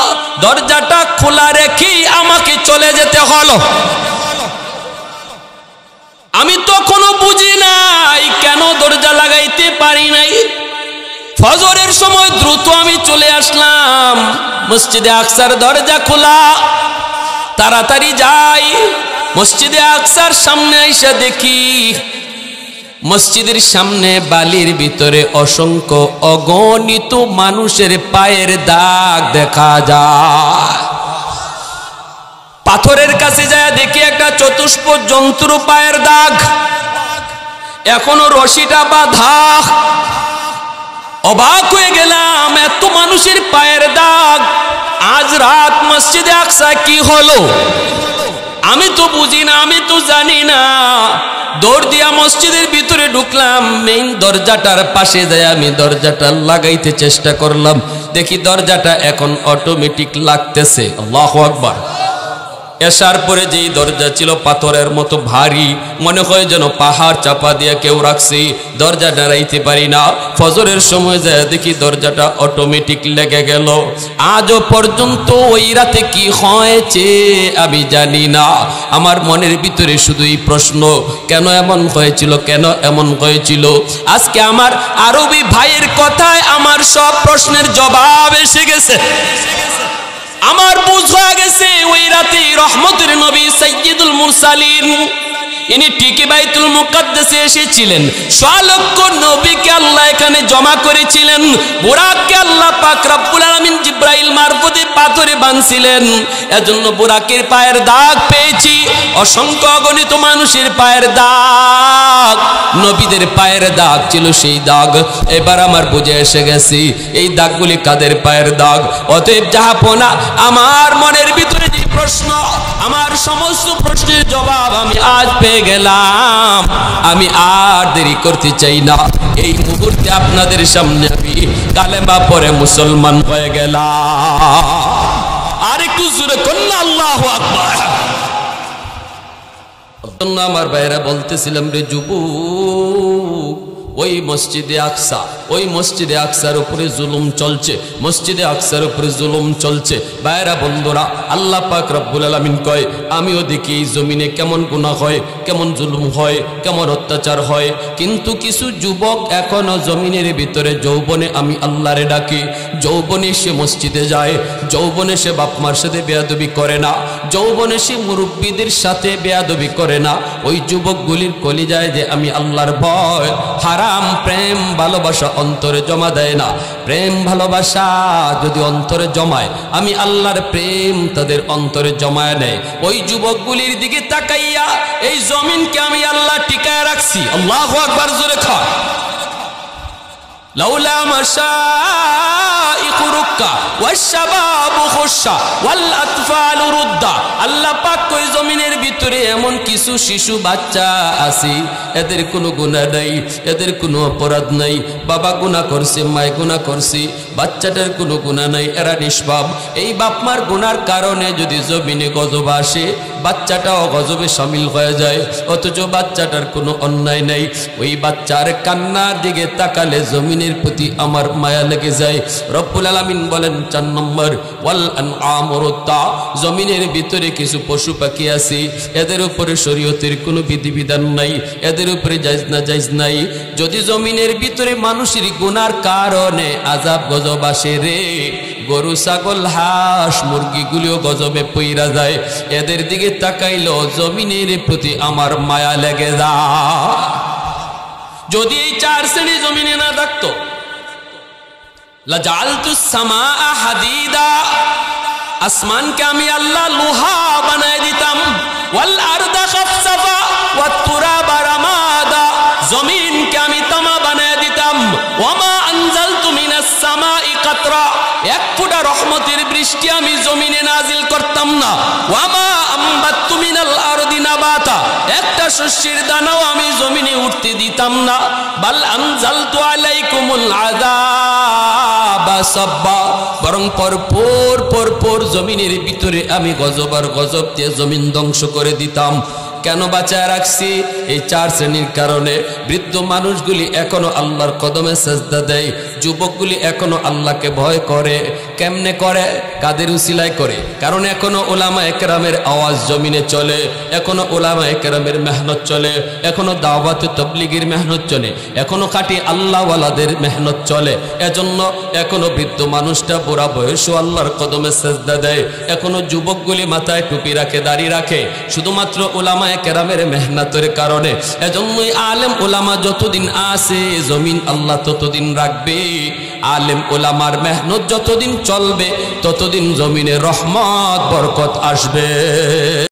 দরজাটা খোলা রেখেই আমাকে চলে যেতে হলো। আমি তখনো বুঝি নাই কেন দরজা লাগাইতে পারি নাই। ফজরের সময় দ্রুত আমি চলে আসলাম, মসজিদে আকসার দরজা খোলা, তাড়াতাড়ি যাই। মসজিদে আকসার সামনে আইসা দেখি মসজিদের সামনে বালির ভিতরে অসংখ্য অগণিত মানুষের পায়ের দাগ দেখা যায়। পাথরের কাছে যায় দেখি একটা চতুষ্প জন্তুর পায়ের দাগ, এখনো রশিটা বাঁধা। অবাক হয়ে গেলাম, এত মানুষের পায়ের দাগ, আজ রাত মসজিদে আকসা কি হলো? আমি তো বুঝি না, আমি তো জানি না। দৌড় দিয়া মসজিদের ভিতরে ঢুকলাম, মেইন দরজাটার পাশে যায় আমি দরজাটা লাগাইতে চেষ্টা করলাম, দেখি দরজাটা এখন অটোমেটিক লাগতেছে। আল্লাহু আকবার। এশার পরে যেই দরজা ছিল পাথরের মতো ভারী, মনে হয় যেন পাহাড় চাপা দিয়ে কেউ রাখছে, দরজা নাড়াইতে পারি না। ফজরের সময় যায় দেখি দরজাটা অটোমেটিক লেগে গেল। আজও পর্যন্ত ওই রাতে কি হয়েছে আমি জানি না। আমার মনের ভিতরে শুধুই প্রশ্ন, কেন এমন হয়েছিল, কেন এমন হয়েছিল। আজকে আমার আরবি ভাইয়ের কথায় আমার সব প্রশ্নের জবাব এসে গেছে। আমার বুঝ হয়ে গেছে ওই রাতে রহমতের নবী সাইয়্যিদুল মুরসালিন ইনি টিকে বাইতুল মুকাদ্দাসে এসেছিলেন। ৬ লক্ষ নবীকে আল্লাহ এখানে জমা করেছিলেন। বুরাককে আল্লাহ পাক রব্বুল আলামিন জিব্রাইল মারফতে পাথরে বাঁধছিলেন, এজন্য বুরাকের পায়ের দাগ পেয়েছি। অসংখ্য অগণিত মানুষের পায়ের দাগ, নবীদের পায়ের দাগ ছিল সেই দাগ। এবার আমার বুঝে এসে গেছি এই দাগগুলি কাদের পায়ের দাগ। অতএব জাহাপনা, আমার মনের ভিতরে যে প্রশ্ন, আমার সমস্ত প্রশ্নের জবাব আমি আজ পেয়ে গেলাম। আমি আর দেরি করতে চাই না, এই মুহূর্তে আপনাদের সামনে আমি কালেমা পড়ে মুসলমান হয়ে গেলাম। আর একটু জোরে কন্যা আল্লাহু আকবার। আমার ভাইরা বলতেছিলাম, রে যুবক, ওই মসজিদে আকসা, ওই মসজিদে আকসার উপরে জুলুম চলছে, মসজিদে আকসার উপরে জুলুম চলছে। ভাইরা বন্ধুরা, আল্লাহ পাক রব্বুল আলামিন কয়, আমিও দেখি এই জমিনে কেমন গুনাহ হয়, কেমন জুলুম হয়, কেমন অত্যাচার হয়, কিন্তু কিছু যুবক এখনো জমিনের ভিতরে যৌবনে আমি আল্লাহরে ডাকি, যৌবনে সে মসজিদে যায়, যৌবনে সে বাপমার সাথে বেয়াদবি করে না, যৌবনে সে মুরব্বীদের সাথে বেয়াদবি করে না। ওই যুবকগুলির কলিজায় যে আমি আল্লাহর ভয়, হারাম প্রেম ভালোবাসা অন্তরে জমা দেয় না। প্রেম ভালোবাসা যদি অন্তরে জমায়, আমি আল্লাহর প্রেম তাদের অন্তরে জমায় নেয়। ওই যুবকগুলির দিকে তাকাইয়া এই জমিনকে আমি আল্লাহ টিকায় রাখছি। আল্লাহু আকবার, জোরে খাও। লাউলা মাশাইখু রুক্কা ওয়াশবাবু খুশা ওয়াল আতফালু রুদ্দা। আল্লাহ পাক কই জমিনের ভিতরে এমন কিছু শিশু বাচ্চা আছে, এদের কোনো গুনাহ নাই, এদের কোনো অপরাধ নাই। বাবা গুনাহ করছে, মায় গুনাহ করছে, বাচ্চাটার কোনো গুনাহ নাই, এরা নিষ্পাপ। এই বাপমার গুনার কারণে যদি জমিনে গজব আসে, বাচ্চাটাও গজবে শামিল হয়ে যায়, অথচ বাচ্চাটার কোনো অন্যায় নাই। ওই বাচ্চার কান্নার দিকে তাকালে জমিনের প্রতি আমার মায়া লেগে যায়। রব্বুল আলামিন বলেন ৪ নম্বর, ওয়াল আনআমু রুদ্দা, জমিনের ভিতরে কিছু পশু পাখি আছে, এদের উপরে শরীয়তের কোনো বিধিবিধান নাই, এদের উপরে জায়েজ না জায়েজ নাই। যদি জমিনের ভিতরে মানুষের গুনার কারণে আযাব গজব আসে রে, গরু ছাগল হাঁস মুরগিগুলিও গজবে পইরা যায়। এদের দিকে তাকাইলো জমিনের প্রতি আমার মায়া লেগে যায়। যদি এই 4 শ্রেণী জমিনে না থাকতো, লাজালতুস সামাআ হাদিদা, আসমানকে আমি আল্লাহ লোহা বানায় দিতাম। ওয়াল আরদা খাফসাফা ওয়াত তুরাবা রামাদা, জমিনকে আমি তামা বানায় দিতাম। ওয়ামা আনজালতু মিনাস সামাই কাতরা, এক ফোঁটা রহমতের বৃষ্টি আমি জমিনে নাজিল করতাম না। ওয়ামা আম্বাততু মিনাল আরদি নাবাতা, একটা শস্যের দানাও আমি জমিনে উঠতে দিতাম না। বাল আনজালতু আলাইকুমুল আযাবা সাব্বা, বরং পরপর জমিনের ভিতরে আমি গজব আর গজব দিয়ে জমিন ধ্বংস করে দিতাম। কেন বাঁচায় রাখছি? এই 4 শ্রেণীর কারণে। বৃদ্ধ মানুষগুলি এখনো আল্লাহর কদমে সেজদা দেয়, যুবকগুলি এখনো আল্লাহকে ভয় করে। কেমনে করে? কাদের উসিলায় করে? কারণ এখনো উলামায়ে কেরামের আওয়াজ জমিনে চলে, এখনো উলামায়ে কেরামের মেহনত চলে, এখনো দাওয়াতে তাবলীগের মেহনত চলে, এখনো খাঁটি আল্লাহওয়ালাদের মেহনত চলে। এজন্য এখনো বৃদ্ধ মানুষটা বুড়া বয়সও আল্লাহর কদমে সেজদা দেয়। এখনো যুবকগুলি মাথায় টুপি রাখে, দাড়ি রাখে, শুধুমাত্র উলামায়ে কেরামের মেহনতের কারণে। এজন্যই আলেম উলামা যতদিন আছে জমিন আল্লাহ ততদিন রাখবে। আলেম উলামার মেহনত যতদিন চলবে ততদিন জমিনে রহমত বরকত আসবে।